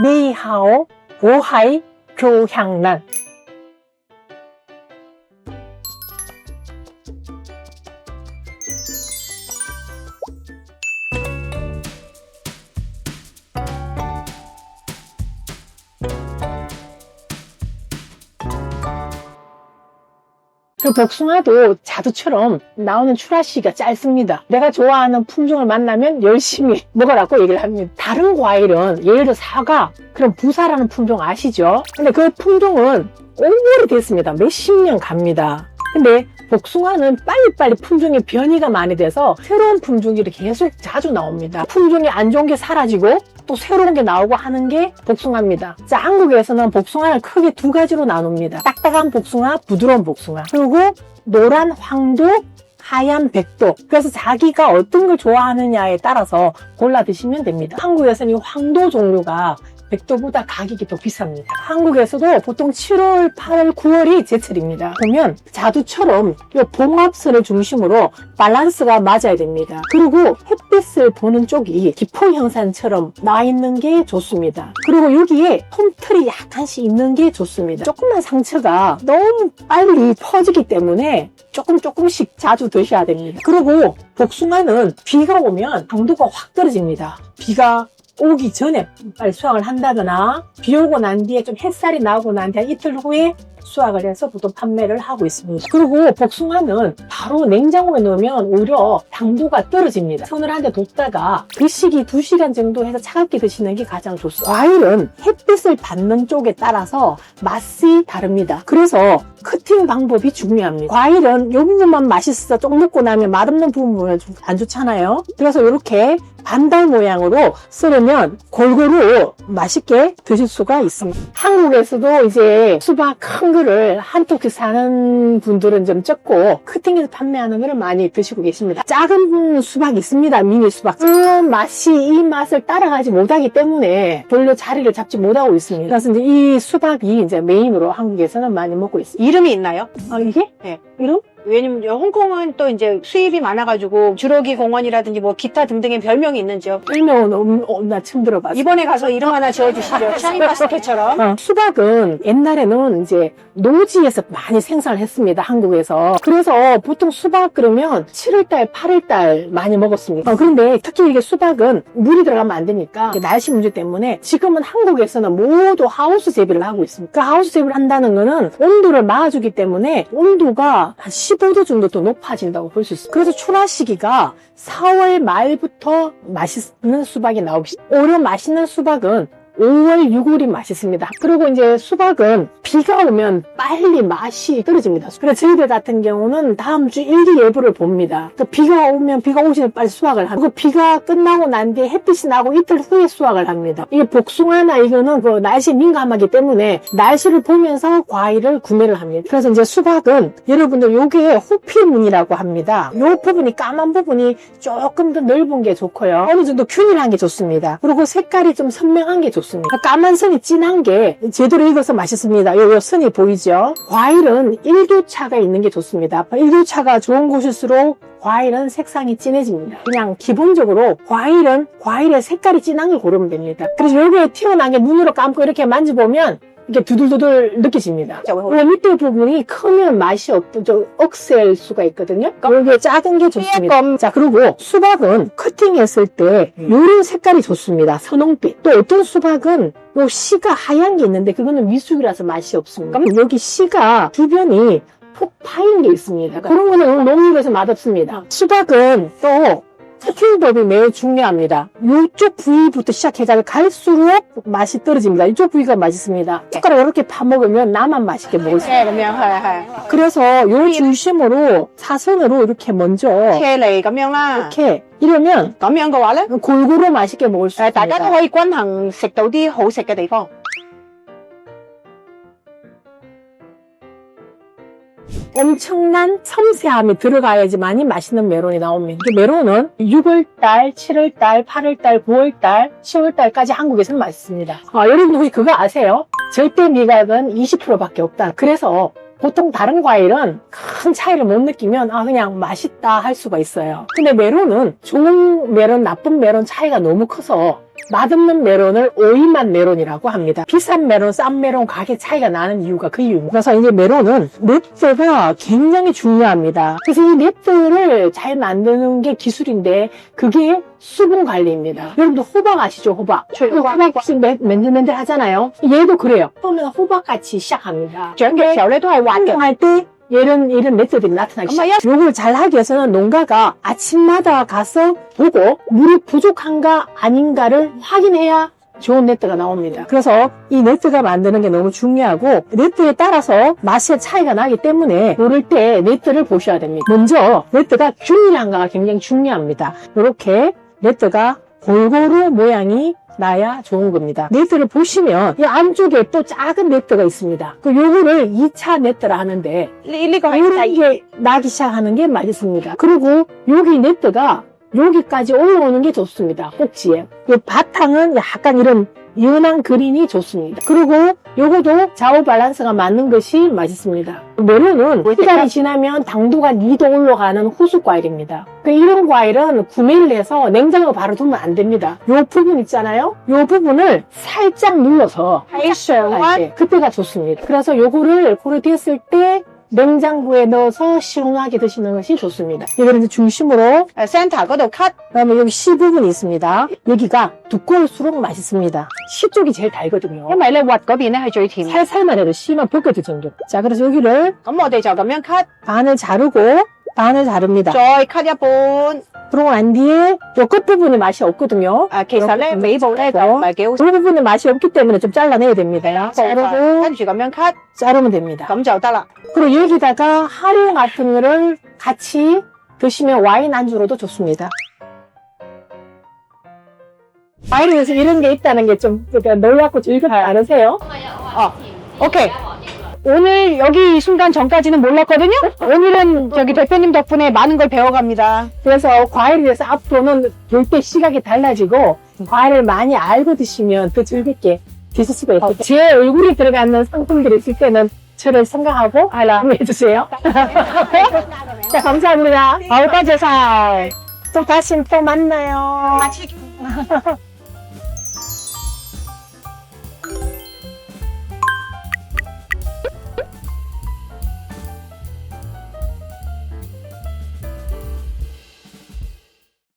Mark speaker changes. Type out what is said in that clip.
Speaker 1: 니하오, 보하이, 조향란. 그 복숭아도 자두처럼 나오는 출하 시기가 짧습니다. 내가 좋아하는 품종을 만나면 열심히 먹으라고 얘기를 합니다. 다른 과일은 예를 들어 사과, 그럼 부사라는 품종 아시죠? 근데 그 품종은 오래됐습니다. 몇십 년 갑니다. 근데 복숭아는 빨리빨리 품종의 변이가 많이 돼서 새로운 품종이 계속 자주 나옵니다. 품종이 안 좋은 게 사라지고 또 새로운 게 나오고 하는 게 복숭아입니다. 자, 한국에서는 복숭아를 크게 두 가지로 나눕니다. 딱딱한 복숭아, 부드러운 복숭아. 그리고 노란 황도, 하얀 백도. 그래서 자기가 어떤 걸 좋아하느냐에 따라서 골라 드시면 됩니다. 한국에서는 이 황도 종류가 백도보다 가격이 더 비쌉니다. 한국에서도 보통 7월, 8월, 9월이 제철입니다. 보면 자두처럼 이 봉합선을 중심으로 밸런스가 맞아야 됩니다. 그리고 햇빛을 보는 쪽이 기포 형상처럼 나 있는 게 좋습니다. 그리고 여기에 솜털이 약간씩 있는 게 좋습니다. 조금만 상처가 너무 빨리 퍼지기 때문에 조금씩 자주 드셔야 됩니다. 그리고 복숭아는 비가 오면 당도가 확 떨어집니다. 비가 오기 전에 빨리 수확을 한다거나 비 오고 난 뒤에 좀 햇살이 나오고 난 뒤에 이틀 후에 수확을 해서 보통 판매를 하고 있습니다. 그리고 복숭아는 바로 냉장고에 넣으면 오히려 당도가 떨어집니다. 서늘한데 뒀다가 드시기 2시간 정도 해서 차갑게 드시는 게 가장 좋습니다. 과일은 햇빛을 받는 쪽에 따라서 맛이 다릅니다. 그래서 커팅 방법이 중요합니다. 과일은 이 부분만 맛있어 좀 먹고 나면 맛없는 부분은 좀 안 좋잖아요. 그래서 이렇게 반달 모양으로 썰으면 골고루 맛있게 드실 수가 있습니다. 한국에서도 이제 수박 큰 거를 한 톡씩 사는 분들은 좀 적고 커팅해서 판매하는 거를 많이 드시고 계십니다. 작은 수박이 있습니다. 미니 수박. 그 맛이 이 맛을 따라가지 못하기 때문에 별로 자리를 잡지 못하고 있습니다. 그래서 이제 이 수박이 이제 메인으로 한국에서는 많이 먹고 있습니다.
Speaker 2: 이름이 있나요?
Speaker 1: 이게?
Speaker 2: 네.
Speaker 1: 이름?
Speaker 2: 왜냐면 홍콩은 또 이제 수입이 많아가지고 주로기 공원이라든지 뭐 기타 등등의 별명이 있는지요.
Speaker 1: 별명은 나 처음 들어봤어.
Speaker 2: 이번에 가서 이름 하나 지어주시죠. 샤인바스켓처럼.
Speaker 1: 수박은 옛날에는 이제 노지에서 많이 생산을 했습니다. 한국에서. 그래서 보통 수박 그러면 7월달, 8월달 많이 먹었습니다. 그런데 특히 이게 수박은 물이 들어가면 안 되니까 날씨 문제 때문에 지금은 한국에서는 모두 하우스 재배를 하고 있습니다. 그 하우스 재배를 한다는 거는 온도를 막아주기 때문에 온도가 한 15도 정도 더 높아진다고 볼 수 있어요. 그래서 출하 시기가 4월 말부터 맛있는 수박이 나옵니다. 올해 맛있는 수박은 5월, 6월이 맛있습니다. 그리고 이제 수박은 비가 오면 빨리 맛이 떨어집니다. 그래서 저희들 같은 경우는 다음 주 일기예보를 봅니다. 비가 오면 비가 오시면 빨리 수확을 합니다. 비가 끝나고 난 뒤에 햇빛이 나고 이틀 후에 수확을 합니다. 이게 복숭아나 이거는 그 날씨에 민감하기 때문에 날씨를 보면서 과일을 구매를 합니다. 그래서 이제 수박은 여러분들 요게 호피무늬라고 합니다. 요 부분이 까만 부분이 조금 더 넓은 게 좋고요. 어느 정도 균일한 게 좋습니다. 그리고 색깔이 좀 선명한 게 좋습니다. 까만 선이 진한 게 제대로 익어서 맛있습니다. 요 선이 보이죠? 과일은 1도 차가 있는 게 좋습니다. 1도 차가 좋은 곳일수록 과일은 색상이 진해집니다. 그냥 기본적으로 과일의 색깔이 진한 걸 고르면 됩니다. 그래서 여기에 튀어나온 게 눈으로 감고 이렇게 만져보면 이게 두들두들 느껴집니다. 밑에 부분이 크면 맛이 억셀 수가 있거든요. 여기 작은 게 좋습니다. 자, 그리고 수박은 커팅했을 때 이런 색깔이 좋습니다. 선홍빛. 또 어떤 수박은 요 씨가 하얀 게 있는데 그거는 미숙이라서 맛이 없습니다. 여기 씨가 주변이 푹 파인 게 있습니다. 그런 거는 너무 익어서 맛없습니다. 수박은 또 커팅법이 매우 중요합니다. 이쪽 부위부터 시작해서 갈수록 맛이 떨어집니다. 이쪽 부위가 맛있습니다. 숟가락 이렇게 파먹으면 나만 맛있게 먹을 수 있어요. 그래서 이 중심으로 사선으로 이렇게 먼저 이렇게 이러면
Speaker 2: 咁樣嘅話咧，
Speaker 1: 골고루 맛있게 먹을 수
Speaker 2: 大家都
Speaker 1: 있습니다.
Speaker 2: 可以均衡食到啲好食嘅地方。
Speaker 1: 엄청난 섬세함이 들어가야지만이 맛있는 메론이 나옵니다. 메론은 6월달, 7월달, 8월달, 9월달, 10월달까지 한국에서는 맛있습니다. 여러분 혹시 그거 아세요? 절대 미각은 20%밖에 없다. 그래서 보통 다른 과일은 큰 차이를 못 느끼면 그냥 맛있다 할 수가 있어요. 근데 메론은 좋은 메론, 나쁜 메론 차이가 너무 커서 맛없는 메론을 오이맛 메론이라고 합니다. 비싼 메론, 싼 메론 가격 차이가 나는 이유가 그 이유입니다. 그래서 이제 메론은 넷트가 굉장히 중요합니다. 그래서 이 넷트를 잘 만드는 게 기술인데 그게 수분 관리입니다. 여러분들 호박 아시죠? 호박. 호박 맨들맨들 하잖아요. 얘도 그래요. 처음에는 호박같이 시작합니다. 완성할 때 이런 넷트들이 나타나기 시작해요. 요걸 잘 하기 위해서는 농가가 아침마다 가서 보고 물이 부족한가 아닌가를 확인해야 좋은 네트가 나옵니다. 그래서 이 네트가 만드는 게 너무 중요하고 네트에 따라서 맛의 차이가 나기 때문에 고를 때 네트를 보셔야 됩니다. 먼저 네트가 균일한가가 굉장히 중요합니다. 이렇게 네트가 골고루 모양이 나야 좋은 겁니다. 네트를 보시면 이 안쪽에 또 작은 네트가 있습니다. 요거를 2차 네트라 하는데 이런 게 나기 시작하는 게 맛있습니다. 그리고 여기 네트가 여기까지 올라오는 게 좋습니다. 꼭지에. 이 바탕은 약간 이런 연한 그린이 좋습니다. 그리고 요거도 좌우 밸런스가 맞는 것이 맛있습니다. 메론은 시간이 지나면 당도가 2도 올라가는 후숙 과일입니다. 이런 과일은 구매를 해서 냉장고에 바로 두면 안 됩니다. 요 부분 있잖아요. 요 부분을 살짝 눌러서 할 때 그때가 좋습니다. 그래서 요거를 고르됐을 때 냉장고에 넣어서 시원하게 드시는 것이 좋습니다. 이거는 이제 중심으로
Speaker 2: 센터도 컷.
Speaker 1: 그다음에 여기 씨 부분이 있습니다. 여기가 두꺼울수록 맛있습니다. 씨 쪽이 제일 달거든요.
Speaker 2: 因為咧核嗰邊咧係最甜嘅。
Speaker 1: 살살만 해도 씨만 벗겨질 정도. 자, 그래서 여기를
Speaker 2: 咁我哋就咁樣 cut，
Speaker 1: 반을 자르고 반을 자릅니다.
Speaker 2: 再 cut 一半。
Speaker 1: 그러고 난 뒤에 요 끝부분이 맛이 없거든요.
Speaker 2: 其實咧尾部咧就唔係幾好，
Speaker 1: 이 부분에 맛이 없기 때문에 좀 잘라내야 됩니다. 자르고
Speaker 2: 跟住咁樣 cut，
Speaker 1: 자르면 됩니다.
Speaker 2: 咁就得啦。
Speaker 1: 그리고 여기다가 하루 같은 거를 같이 드시면 와인 안주로도 좋습니다. 과일에서 이런 게 있다는 게 좀 놀랍고 즐겁지 않으세요?
Speaker 2: 오케이. 오늘 여기 이 순간 전까지는 몰랐거든요. 오늘은 저기 대표님 덕분에 많은 걸 배워갑니다.
Speaker 1: 그래서 과일에 대해서 앞으로는 볼 때 시각이 달라지고 과일을 많이 알고 드시면 더 즐겁게 드실 수가 있어요. 제 얼굴이 들어가는 상품들이 있을 때는 저를 생각하고 알람해주세요. 자, 감사합니다.
Speaker 2: 아우, 따제살.
Speaker 1: 또 다시 또 만나요.